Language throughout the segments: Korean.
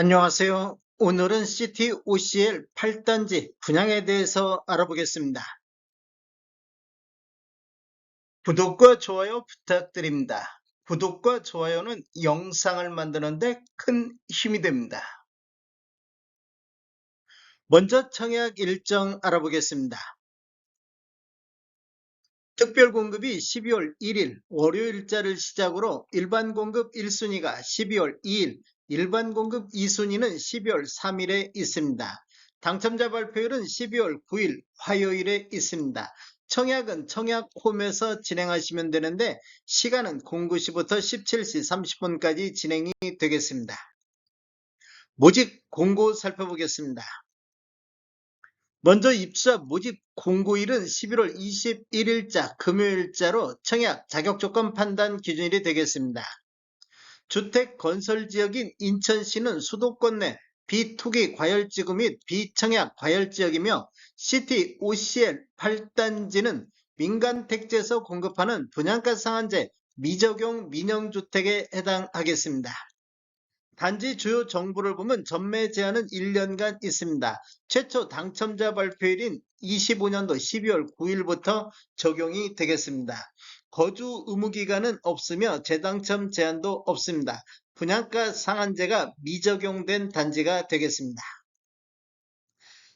안녕하세요. 오늘은 시티 OCL 8단지 분양에 대해서 알아보겠습니다. 구독과 좋아요 부탁드립니다. 구독과 좋아요는 영상을 만드는데 큰 힘이 됩니다. 먼저 청약 일정 알아보겠습니다. 특별 공급이 12월 1일 월요일자를 시작으로 일반 공급 1순위가 12월 2일, 일반 공급 2순위는 12월 3일에 있습니다. 당첨자 발표일은 12월 9일 화요일에 있습니다. 청약은 청약홈에서 진행하시면 되는데 시간은 09시부터 17시 30분까지 진행이 되겠습니다. 모집 공고 살펴보겠습니다. 먼저 입사 모집 공고일은 11월 21일자 금요일자로 청약 자격조건 판단 기준일이 되겠습니다. 주택 건설 지역인 인천시는 수도권 내 비투기 과열지구 및 비청약 과열지역이며 시티 OCL 8단지는 민간택지에서 공급하는 분양가 상한제 미적용 민영주택에 해당하겠습니다. 단지 주요 정보를 보면 전매 제한은 1년간 있습니다. 최초 당첨자 발표일인 25년도 12월 9일부터 적용이 되겠습니다. 거주 의무 기간은 없으며 재당첨 제한도 없습니다. 분양가 상한제가 미적용된 단지가 되겠습니다.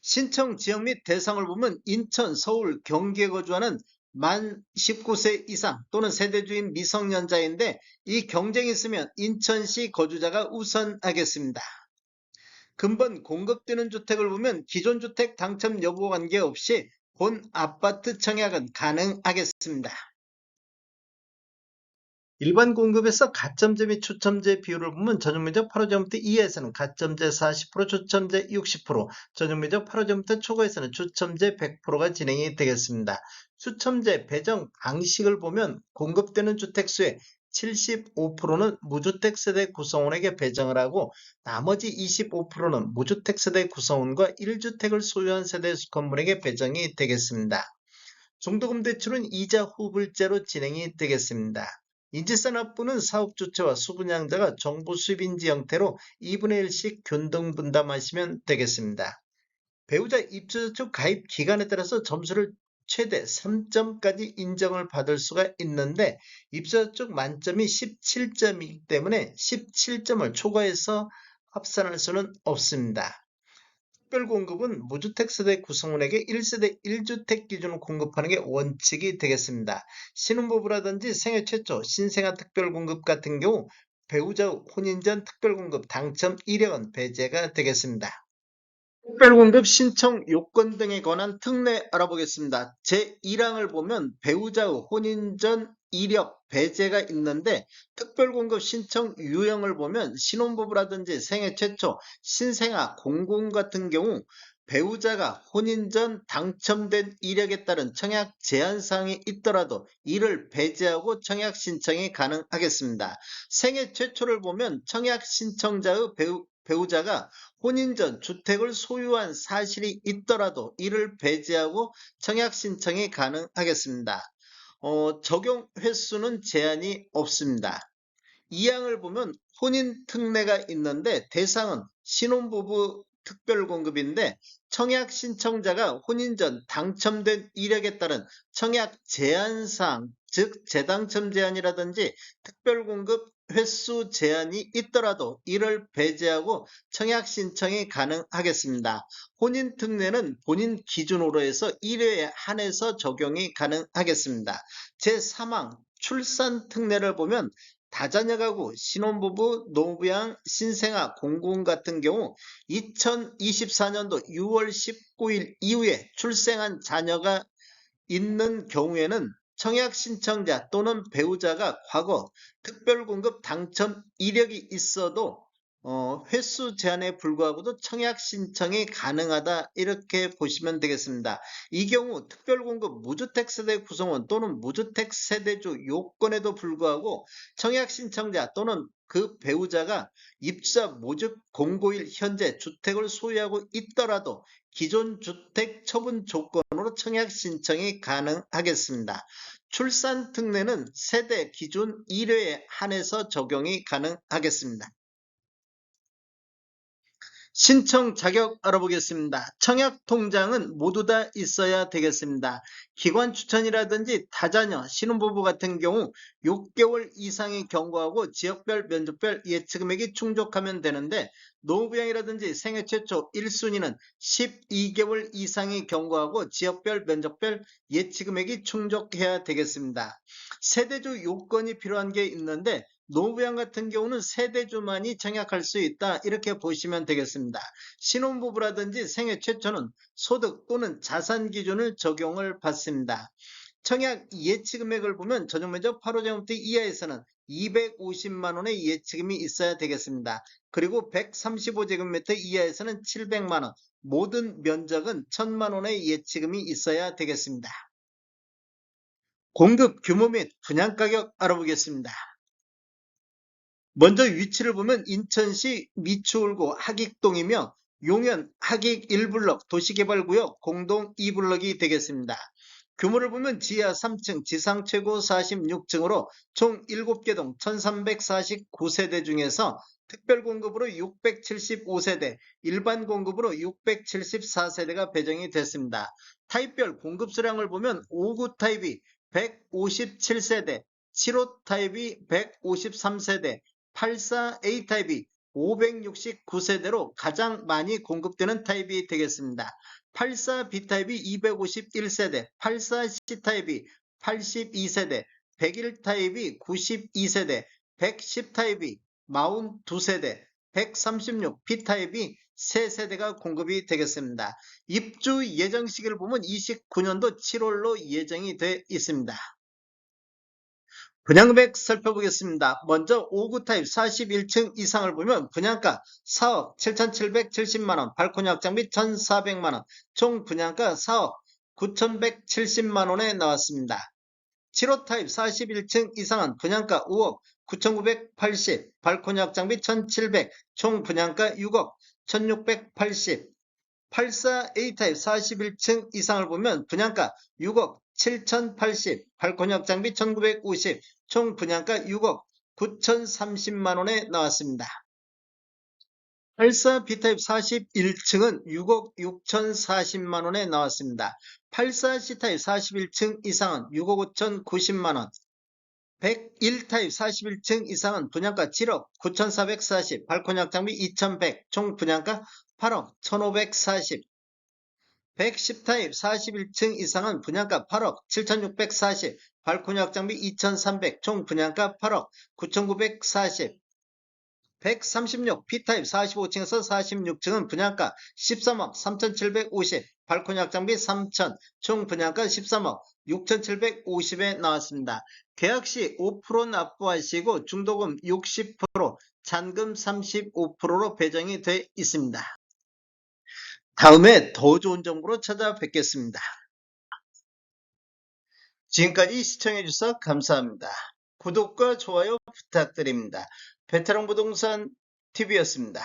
신청 지역 및 대상을 보면 인천, 서울, 경기에 거주하는 만 19세 이상 또는 세대주인 미성년자인데 이 경쟁이 있으면 인천시 거주자가 우선하겠습니다. 근본 공급되는 주택을 보면 기존 주택 당첨 여부와 관계없이 본 아파트 청약은 가능하겠습니다. 일반 공급에서 가점제 및 추첨제 비율을 보면 전용면적 8호점부터 이하에서는 가점제 40%, 추첨제 60%, 전용면적 8호점부터 초과에서는 추첨제 100%가 진행이 되겠습니다. 추첨제 배정 방식을 보면 공급되는 주택수의 75%는 무주택 세대 구성원에게 배정을 하고 나머지 25%는 무주택 세대 구성원과 1주택을 소유한 세대 건물에게 배정이 되겠습니다. 중도금 대출은 이자 후불제로 진행이 되겠습니다. 인지산업부는 사업주체와 수분양자가 정부 수입인지 형태로 2분의 1씩 균등 분담하시면 되겠습니다. 배우자 입주자 가입 기간에 따라서 점수를 최대 3점까지 인정을 받을 수가 있는데 입주자 쪽 만점이 17점이기 때문에 17점을 초과해서 합산할 수는 없습니다. 특별공급은 무주택 세대 구성원에게 1세대 1주택 기준으로 공급하는 게 원칙이 되겠습니다. 신혼부부라든지 생애 최초 신생아 특별공급 같은 경우 배우자 혼인 전 특별공급 당첨 이력은 배제가 되겠습니다. 특별공급 신청 요건 등에 관한 특례 알아보겠습니다. 제1항을 보면 배우자의 혼인 전 이력 배제가 있는데 특별공급 신청 유형을 보면 신혼부부라든지 생애 최초 신생아 공공 같은 경우 배우자가 혼인 전 당첨된 이력에 따른 청약 제한사항이 있더라도 이를 배제하고 청약 신청이 가능하겠습니다. 생애 최초를 보면 청약 신청자의 배우자가 혼인 전 주택을 소유한 사실이 있더라도 이를 배제하고 청약 신청이 가능하겠습니다. 적용 횟수는 제한이 없습니다. 이 항을 보면 혼인 특례가 있는데 대상은 신혼부부 특별공급인데 청약 신청자가 혼인 전 당첨된 이력에 따른 청약 제한사항, 즉 재당첨 제한이라든지 특별공급 횟수 제한이 있더라도 이를 배제하고 청약 신청이 가능하겠습니다. 혼인 특례는 본인 기준으로 해서 1회에 한해서 적용이 가능하겠습니다. 제3항 출산 특례를 보면 다자녀 가구, 신혼부부, 노부양, 신생아, 공공 같은 경우 2024년도 6월 19일 이후에 출생한 자녀가 있는 경우에는 청약 신청자 또는 배우자가 과거 특별공급 당첨 이력이 있어도 횟수 제한에 불구하고도 청약 신청이 가능하다 이렇게 보시면 되겠습니다. 이 경우 특별공급 무주택 세대 구성원 또는 무주택 세대주 요건에도 불구하고 청약 신청자 또는 그 배우자가 입주자 모집 공고일 현재 주택을 소유하고 있더라도 기존 주택 처분 조건으로 청약 신청이 가능하겠습니다. 출산 특례는 세대 기준 1회에 한해서 적용이 가능하겠습니다. 신청 자격 알아보겠습니다. 청약 통장은 모두 다 있어야 되겠습니다. 기관 추천이라든지 다자녀, 신혼부부 같은 경우 6개월 이상의 경과하고 지역별, 면적별 예치금액이 충족하면 되는데 노후부양이라든지 생애 최초 1순위는 12개월 이상의 경과하고 지역별, 면적별 예치금액이 충족해야 되겠습니다. 세대주 요건이 필요한 게 있는데 노부양 같은 경우는 세대주만이 청약할 수 있다 이렇게 보시면 되겠습니다. 신혼부부라든지 생애 최초는 소득 또는 자산 기준을 적용을 받습니다. 청약 예치금액을 보면 전용면적 8호제곱미터 이하에서는 250만원의 예치금이 있어야 되겠습니다. 그리고 135제곱미터 이하에서는 700만원, 모든 면적은 1000만원의 예치금이 있어야 되겠습니다. 공급 규모 및 분양가격 알아보겠습니다. 먼저 위치를 보면 인천시 미추홀구 하익동이며 용현 하익 1블럭 도시개발구역 공동 2블럭이 되겠습니다. 규모를 보면 지하 3층 지상 최고 46층으로 총 7개 동 1349세대 중에서 특별 공급으로 675세대, 일반 공급으로 674세대가 배정이 됐습니다. 타입별 공급 수량을 보면 5구 타입이 157세대, 7호 타입이 153세대, 84A 타입이 569세대로 가장 많이 공급되는 타입이 되겠습니다. 84B 타입이 251세대, 84C 타입이 82세대, 101 타입이 92세대, 110 타입이 42세대, 136B 타입이 3세대가 공급이 되겠습니다. 입주 예정 시기를 보면 29년도 7월로 예정이 되어 있습니다. 분양금액 살펴보겠습니다. 먼저 5구 타입 41층 이상을 보면 분양가 4억 7,770만원, 발코니 확장비 1,400만원, 총 분양가 4억 9,170만원에 나왔습니다. 7호 타입 41층 이상은 분양가 5억 9,980, 발코니 확장비 1,700, 총 분양가 6억 1,680. 84A 타입 41층 이상을 보면 분양가 6억 7,080, 발코니 확장비 1,950, 총 분양가 6억 9,030만원에 나왔습니다. 84B 타입 41층은 6억 6,040만원에 나왔습니다. 84C 타입 41층 이상은 6억 5,090만원, 101 타입 41층 이상은 분양가 7억 9,440, 발코니 확장비 2,100, 총 분양가 8억 1,540. 110 타입 41층 이상은 분양가 8억 7,640, 발코니 확장비 2,300, 총 분양가 8억 9,940. 136 B타입 45층에서 46층은 분양가 13억 3,750, 발코니 확장비 3,000, 총 분양가 13억 6,750에 나왔습니다. 계약시 5% 납부하시고 중도금 60%, 잔금 35%로 배정이 되어 있습니다. 다음에 더 좋은 정보로 찾아뵙겠습니다. 지금까지 시청해주셔서 감사합니다. 구독과 좋아요 부탁드립니다. 베테랑 부동산 TV였습니다.